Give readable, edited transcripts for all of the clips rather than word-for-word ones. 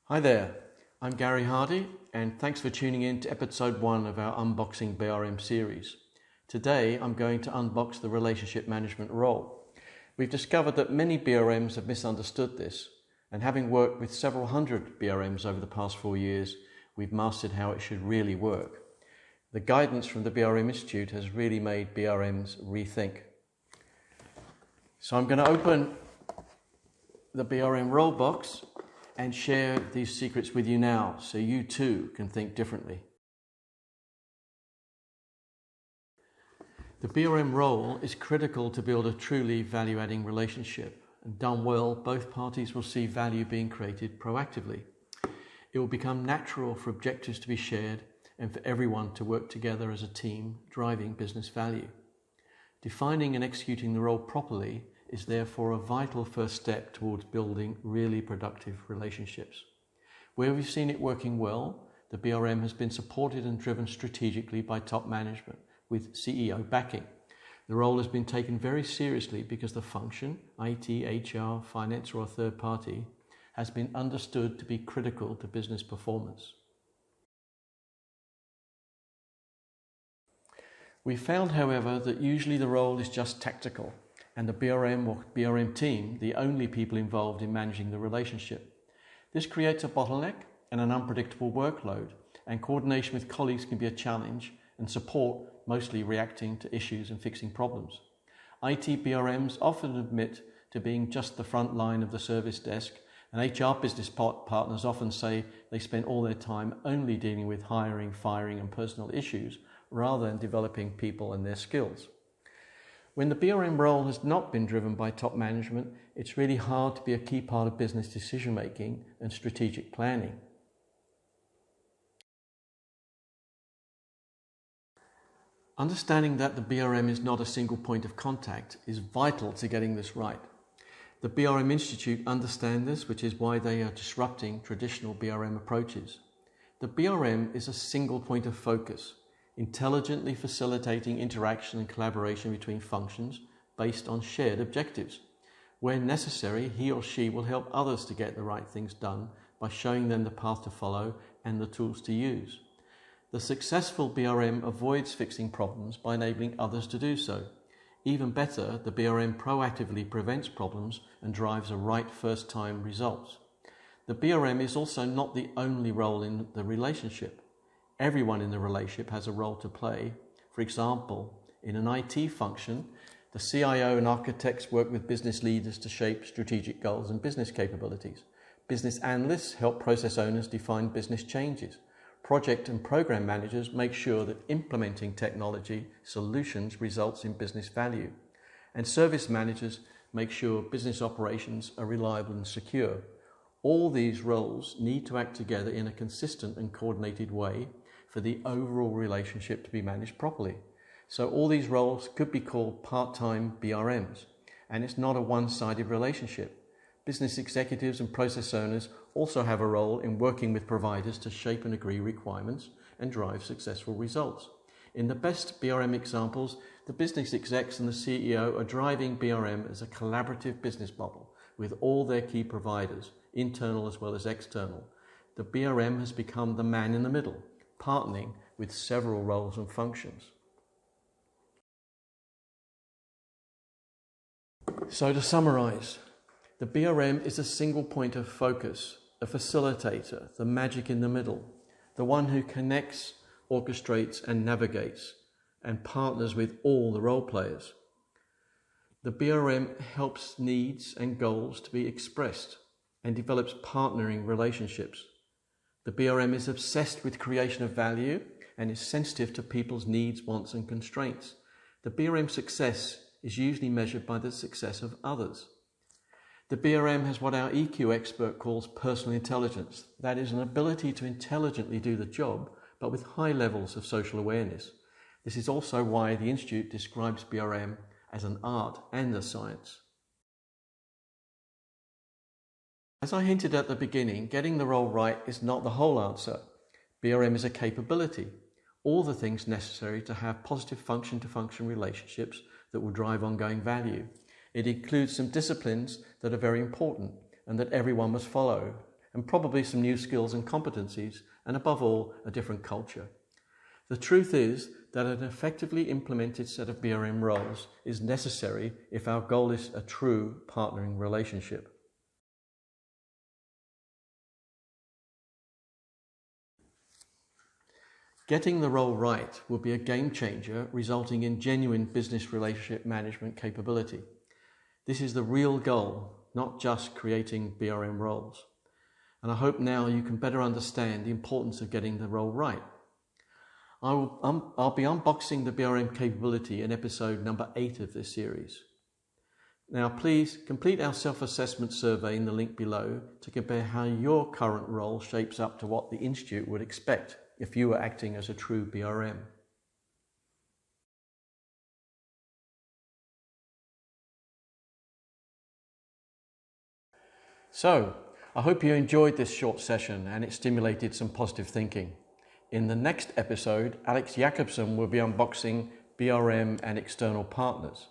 Hi there, I'm Gary Hardy and thanks for tuning in to episode 1 of our Unboxing BRM series. Today I'm going to unbox the relationship management role. We've discovered that many BRMs have misunderstood this, and having worked with several hundred BRMs over the past 4 years, we've mastered how it should really work. The guidance from the BRM Institute has really made BRMs rethink. So I'm going to open the BRM role box and share these secrets with you now so you too can think differently. The BRM role is critical to build a truly value-adding relationship, and done well, both parties will see value being created proactively. It will become natural for objectives to be shared and for everyone to work together as a team, driving business value. Defining and executing the role properly is therefore a vital first step towards building really productive relationships. Where we've seen it working well, the BRM has been supported and driven strategically by top management with CEO backing. The role has been taken very seriously because the function, IT, HR, finance or a third party, has been understood to be critical to business performance. We found, however, that usually the role is just tactical, and the BRM or BRM team the only people involved in managing the relationship. This creates a bottleneck and an unpredictable workload, and coordination with colleagues can be a challenge, and support mostly reacting to issues and fixing problems. IT BRMs often admit to being just the front line of the service desk, and HR business partners often say they spend all their time only dealing with hiring, firing and personal issues rather than developing people and their skills. When the BRM role has not been driven by top management, it's really hard to be a key part of business decision making and strategic planning. Understanding that the BRM is not a single point of contact is vital to getting this right. The BRM Institute understand this, which is why they are disrupting traditional BRM approaches. The BRM is a single point of focus, intelligently facilitating interaction and collaboration between functions based on shared objectives. Where necessary, he or she will help others to get the right things done by showing them the path to follow and the tools to use. The successful BRM avoids fixing problems by enabling others to do so. Even better, the BRM proactively prevents problems and drives a right first-time results. The BRM is also not the only role in the relationship. Everyone in the relationship has a role to play. For example, in an IT function, the CIO and architects work with business leaders to shape strategic goals and business capabilities. Business analysts help process owners define business changes. Project and program managers make sure that implementing technology solutions results in business value. And service managers make sure business operations are reliable and secure. All these roles need to act together in a consistent and coordinated way for the overall relationship to be managed properly. So all these roles could be called part-time BRMs, and it's not a one-sided relationship. Business executives and process owners also have a role in working with providers to shape and agree requirements and drive successful results. In the best BRM examples, the business execs and the CEO are driving BRM as a collaborative business model with all their key providers, internal as well as external. The BRM has become the man in the middle, partnering with several roles and functions. So to summarize, the BRM is a single point of focus, a facilitator, the magic in the middle, the one who connects, orchestrates and navigates and partners with all the role players. The BRM helps needs and goals to be expressed and develops partnering relationships. The BRM is obsessed with creation of value and is sensitive to people's needs, wants and constraints. The BRM success is usually measured by the success of others. The BRM has what our EQ expert calls personal intelligence. That is an ability to intelligently do the job, but with high levels of social awareness. This is also why the Institute describes BRM as an art and a science. As I hinted at the beginning, getting the role right is not the whole answer. BRM is a capability, all the things necessary to have positive function-to-function relationships that will drive ongoing value. It includes some disciplines that are very important and that everyone must follow, and probably some new skills and competencies, and above all, a different culture. The truth is that an effectively implemented set of BRM roles is necessary if our goal is a true partnering relationship. Getting the role right will be a game changer, resulting in genuine business relationship management capability. This is the real goal, not just creating BRM roles. And I hope now you can better understand the importance of getting the role right. I'll be unboxing the BRM capability in episode number 8 of this series. Now please complete our self-assessment survey in the link below to compare how your current role shapes up to what the Institute would expect if you were acting as a true BRM. So, I hope you enjoyed this short session and it stimulated some positive thinking. In the next episode, Alex Jacobson will be unboxing BRM and external partners.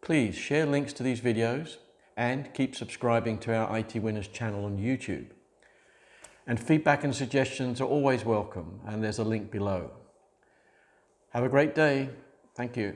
Please share links to these videos and keep subscribing to our IT Winners channel on YouTube. And feedback and suggestions are always welcome, and there's a link below. Have a great day. Thank you.